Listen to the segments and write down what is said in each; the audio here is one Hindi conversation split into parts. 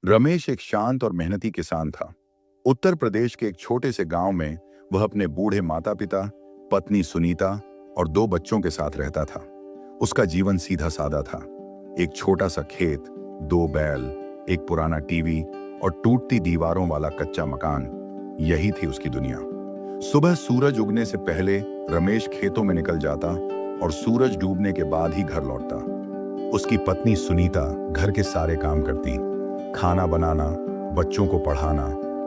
रमेश एक शांत और मेहनती किसान था। उत्तर प्रदेश के एक छोटे से गांव में वह अपने बूढ़े माता पिता, पत्नी सुनीता और दो बच्चों के साथ रहता था। उसका जीवन सीधा सादा था। एक छोटा सा खेत, दो बैल, एक पुराना टीवी और टूटती दीवारों वाला कच्चा मकान, यही थी उसकी दुनिया। सुबह सूरज उगने से पहले रमेश खेतों में निकल जाता और सूरज डूबने के बाद ही घर लौटता। उसकी पत्नी सुनीता घर के सारे काम करती, खाना बनाना, बच्चों को पढ़ाना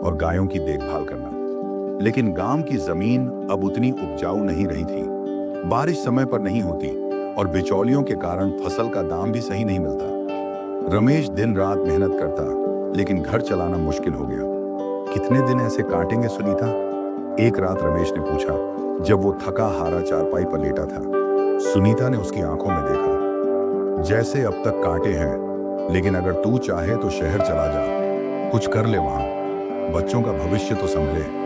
और गायों की देखभाल करना। लेकिन गांव की जमीन अब उतनी उपजाऊ नहीं रही थी। बारिश समय पर नहीं होती और बिचौलियों के कारण फसल का दाम भी सही नहीं मिलता। रमेश दिन रात मेहनत करता, लेकिन घर चलाना मुश्किल हो गया। कितने दिन ऐसे काटेंगे सुनीता? एक रात रमेश ने पूछा, जब वो थका हारा चारपाई पर लेटा था। सुनीता ने उसकी आंखों में देखा। जैसे अब तक काटे हैं, लेकिन अगर तू चाहे तो शहर चला जा, कुछ कर ले वहां, बच्चों का भविष्य तो संभले।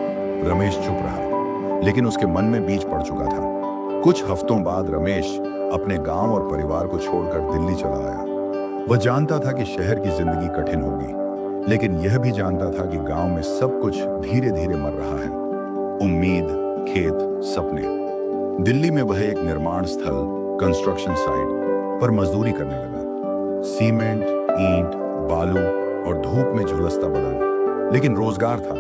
रमेश चुप रहा, लेकिन उसके मन में बीज पड़ चुका था। कुछ हफ्तों बाद रमेश अपने गांव और परिवार को छोड़कर दिल्ली चला आया। वह जानता था कि शहर की जिंदगी कठिन होगी, लेकिन यह भी जानता था कि गांव में सब कुछ धीरे धीरे मर रहा है। उम्मीद, खेत, सपने। दिल्ली में वह एक निर्माण स्थल, कंस्ट्रक्शन साइट पर मजदूरी करने लगा। सीमेंट, ईंट, बालू और धूप में झुलसता बदन, लेकिन रोजगार था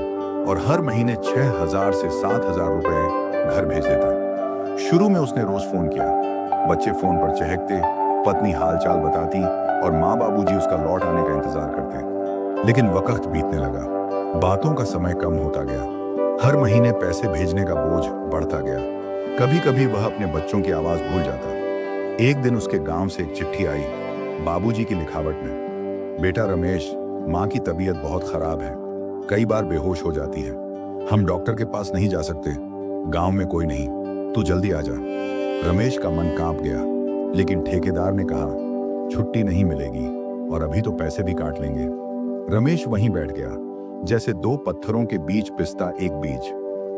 और हर महीने 6,000 से 7,000 रुपए घर भेज देता। शुरू में उसने रोज फोन किया। बच्चे फोन पर चहकते, पत्नी हालचाल बताती और माँ बाबूजी उसका लौट आने का इंतजार करते। लेकिन वक्त बीतने लगा, बातों का समय कम होता गया। हर महीने पैसे भेजने का बोझ बढ़ता गया। कभी कभी वह अपने बच्चों की आवाज भूल जाता। एक दिन उसके गांव से एक चिट्ठी आई, बाबूजी की लिखावट में। बेटा रमेश, माँ की तबीयत बहुत खराब है, कई बार बेहोश हो जाती है। हम डॉक्टर के पास नहीं जा सकते, गांव में कोई नहीं, तू जल्दी आ जा। रमेश का मन कांप गया, लेकिन ठेकेदार ने कहा छुट्टी नहीं मिलेगी और अभी तो पैसे भी काट लेंगे। रमेश वहीं बैठ गया, जैसे दो पत्थरों के बीच पिसता एक बीज।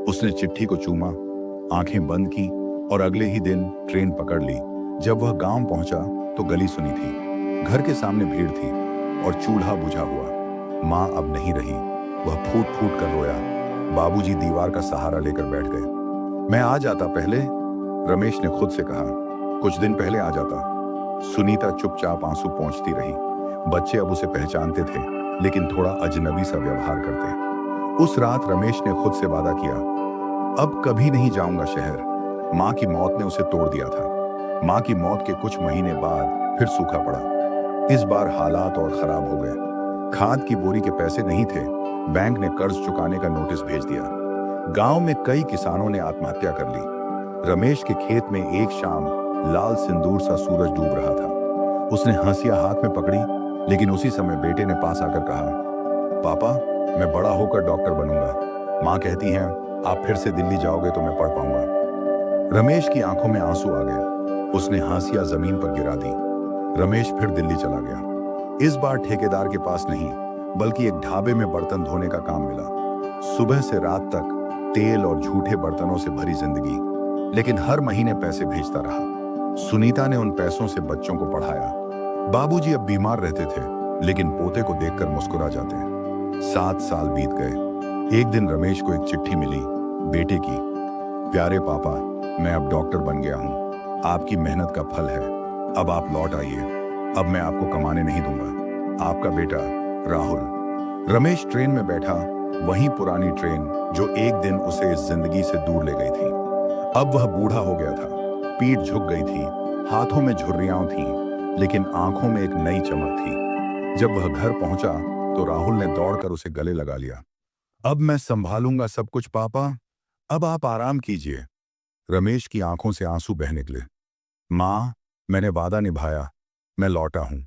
उसने चिट्ठी को चूमा, आंखें बंद की और अगले ही दिन ट्रेन पकड़ ली। जब वह गांव पहुंचा तो गली सुनी थी, घर के सामने भीड़ थी और चूल्हा बुझा हुआ। माँ अब नहीं रही, वह फूट फूट कर रोया। बाबूजी दीवार का सहारा लेकर बैठ गए। मैं आ जाता पहले, रमेश ने खुद से कहा, कुछ दिन पहले आ जाता। सुनीता चुपचाप आंसू पोंछती रही। बच्चे अब उसे पहचानते थे, लेकिन थोड़ा अजनबी सा व्यवहार करते। उस रात रमेश ने खुद से वादा किया, अब कभी नहीं जाऊंगा शहर। माँ की मौत ने उसे तोड़ दिया था। माँ की मौत के कुछ महीने बाद फिर सूखा पड़ा। इस बार हालात और खराब हो गए। खाद की बोरी के पैसे नहीं थे, बैंक ने कर्ज चुकाने का नोटिस भेज दिया। गांव में कई किसानों ने आत्महत्या कर ली। रमेश के खेत में एक शाम लाल सिंदूर सा सूरज डूब रहा था। उसने हंसिया हाथ में पकड़ी, लेकिन उसी समय बेटे ने पास आकर कहा, पापा, मैं बड़ा होकर डॉक्टर बनूंगा। माँ कहती हैं आप फिर से दिल्ली जाओगे तो मैं पढ़ पाऊंगा। रमेश की आंखों में आंसू आ गए। उसने हांसिया जमीन पर गिरा दी। रमेश फिर दिल्ली चला गया। इस बार ठेकेदार के पास नहीं, बल्कि एक ढाबे में बर्तन धोने का काम मिला। सुबह से रात तक तेल और झूठे बर्तनों से भरी जिंदगी, लेकिन हर महीने पैसे भेजता रहा। सुनीता ने उन पैसों से बच्चों को पढ़ाया। बाबूजी अब बीमार रहते थे, लेकिन पोते को देखकर मुस्कुरा जाते। 7 साल बीत गए। एक दिन रमेश को एक चिट्ठी मिली, बेटे की। प्यारे पापा, मैं अब डॉक्टर बन गया हूँ। आपकी मेहनत का फल है। अब आप लौट आइए। अब मैं आपको कमाने नहीं दूंगा। आपका बेटा राहुल। रमेश ट्रेन में बैठा, वही पुरानी ट्रेन जो एक दिन उसे इस जिंदगी से दूर ले गई थी। अब वह बूढ़ा हो गया था, पीठ झुक गई थी, हाथों में झुर्रियां थीं, लेकिन आंखों में एक नई चमक थी। जब वह घर पहुंचा तो राहुल ने दौड़कर उसे गले लगा लिया। अब मैं संभालूंगा सब कुछ पापा, अब आप आराम कीजिए। रमेश की आंखों से आंसू बह निकले। माँ, मैंने वादा निभाया, मैं लौटा हूं।